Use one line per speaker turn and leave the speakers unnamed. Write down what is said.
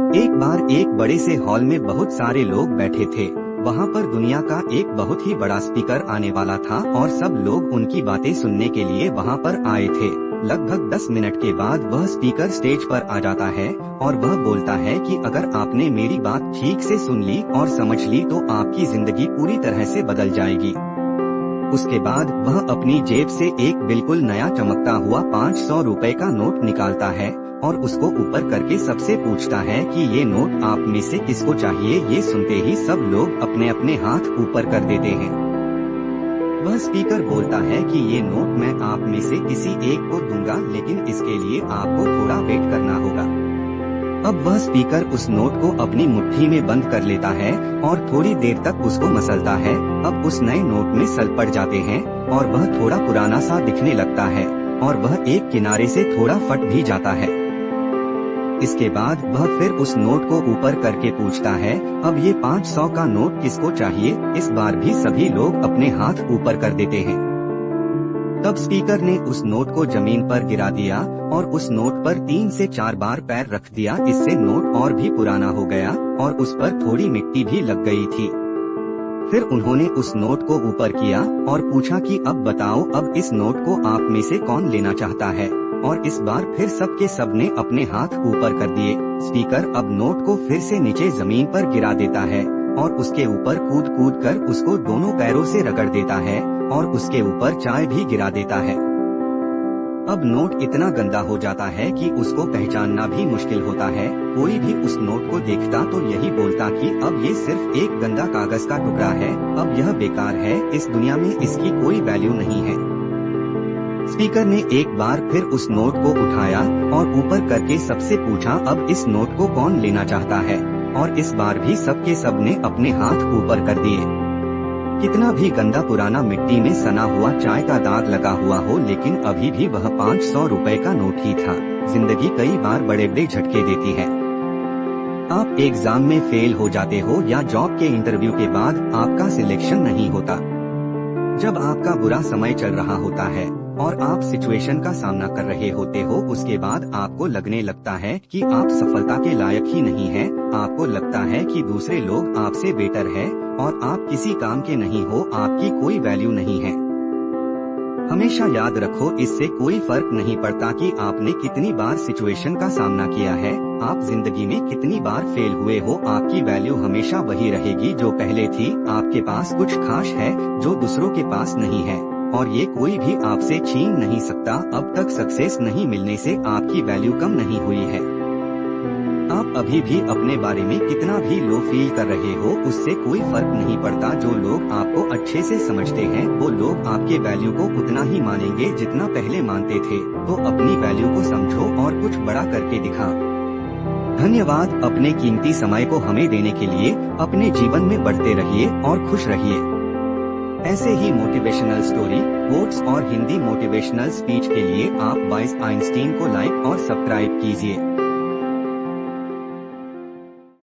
एक बार एक बड़े से हॉल में बहुत सारे लोग बैठे थे। वहाँ पर दुनिया का एक बहुत ही बड़ा स्पीकर आने वाला था और सब लोग उनकी बातें सुनने के लिए वहाँ पर आए थे। लगभग 10 मिनट के बाद वह स्पीकर स्टेज पर आ जाता है और वह बोलता है कि अगर आपने मेरी बात ठीक से सुन ली और समझ ली तो आपकी जिंदगी पूरी तरह से बदल जाएगी। उसके बाद वह अपनी जेब से एक बिल्कुल नया चमकता हुआ 500 रुपए का नोट निकालता है और उसको ऊपर करके सबसे पूछता है कि ये नोट आप में से किसको चाहिए। ये सुनते ही सब लोग अपने अपने हाथ ऊपर कर देते हैं। वह स्पीकर बोलता है कि ये नोट मैं आप में से किसी एक को दूंगा, लेकिन इसके लिए आपको थोड़ा वेट करना होगा। अब वह स्पीकर उस नोट को अपनी मुट्ठी में बंद कर लेता है और थोड़ी देर तक उसको मसलता है। अब उस नए नोट में सल पड़ जाते हैं और वह थोड़ा पुराना सा दिखने लगता है और वह एक किनारे से थोड़ा फट भी जाता है। इसके बाद वह फिर उस नोट को ऊपर करके पूछता है, अब ये 500 का नोट किसको चाहिए। इस बार भी सभी लोग अपने हाथ ऊपर कर देते हैं। तब स्पीकर ने उस नोट को जमीन पर गिरा दिया और उस नोट पर 3 से 4 बार पैर रख दिया। इससे नोट और भी पुराना हो गया और उस पर थोड़ी मिट्टी भी लग गई थी। फिर उन्होंने उस नोट को ऊपर किया और पूछा कि अब बताओ, अब इस नोट को आप में से कौन लेना चाहता है। और इस बार फिर सबके सब ने अपने हाथ ऊपर कर दिए। स्पीकर अब नोट को फिर से नीचे जमीन पर गिरा देता है और उसके ऊपर कूद कूद कर उसको दोनों पैरों से रगड़ देता है और उसके ऊपर चाय भी गिरा देता है। अब नोट इतना गंदा हो जाता है कि उसको पहचानना भी मुश्किल होता है। कोई भी उस नोट को देखता तो यही बोलता कि अब ये सिर्फ एक गंदा कागज का टुकड़ा है, अब यह बेकार है, इस दुनिया में इसकी कोई वैल्यू नहीं है। स्पीकर ने एक बार फिर उस नोट को उठाया और ऊपर करके सबसे पूछा, अब इस नोट को कौन लेना चाहता है। और इस बार भी सबके सब ने अपने हाथ ऊपर कर दिए। कितना भी गंदा पुराना मिट्टी में सना हुआ चाय का दाग लगा हुआ हो, लेकिन अभी भी वह 500 रुपए का नोट ही था। जिंदगी कई बार बड़े बड़े झटके देती है। आप एग्जाम में फेल हो जाते हो या जॉब के इंटरव्यू के बाद आपका सिलेक्शन नहीं होता। जब आपका बुरा समय चल रहा होता है और आप सिचुएशन का सामना कर रहे होते हो, उसके बाद आपको लगने लगता है कि आप सफलता के लायक ही नहीं हैं। आपको लगता है कि दूसरे लोग आपसे बेटर है और आप किसी काम के नहीं हो, आपकी कोई वैल्यू नहीं है। हमेशा याद रखो, इससे कोई फर्क नहीं पड़ता कि आपने कितनी बार सिचुएशन का सामना किया है, आप जिंदगी में कितनी बार फेल हुए हो, आपकी वैल्यू हमेशा वही रहेगी जो पहले थी। आपके पास कुछ खास है जो दूसरों के पास नहीं है और ये कोई भी आपसे छीन नहीं सकता। अब तक सक्सेस नहीं मिलने से आपकी वैल्यू कम नहीं हुई है। आप अभी भी अपने बारे में कितना भी लो फील कर रहे हो, उससे कोई फर्क नहीं पड़ता। जो लोग आपको अच्छे से समझते हैं वो लोग आपके वैल्यू को उतना ही मानेंगे जितना पहले मानते थे। तो अपनी वैल्यू को समझो और कुछ बड़ा करके दिखाओ। धन्यवाद अपने कीमती समय को हमें देने के लिए। अपने जीवन में बढ़ते रहिए और खुश रहिए। ऐसे ही मोटिवेशनल स्टोरी, कोट्स और हिंदी मोटिवेशनल स्पीच के लिए आप वाइस आइंस्टीन को लाइक और सब्सक्राइब कीजिए।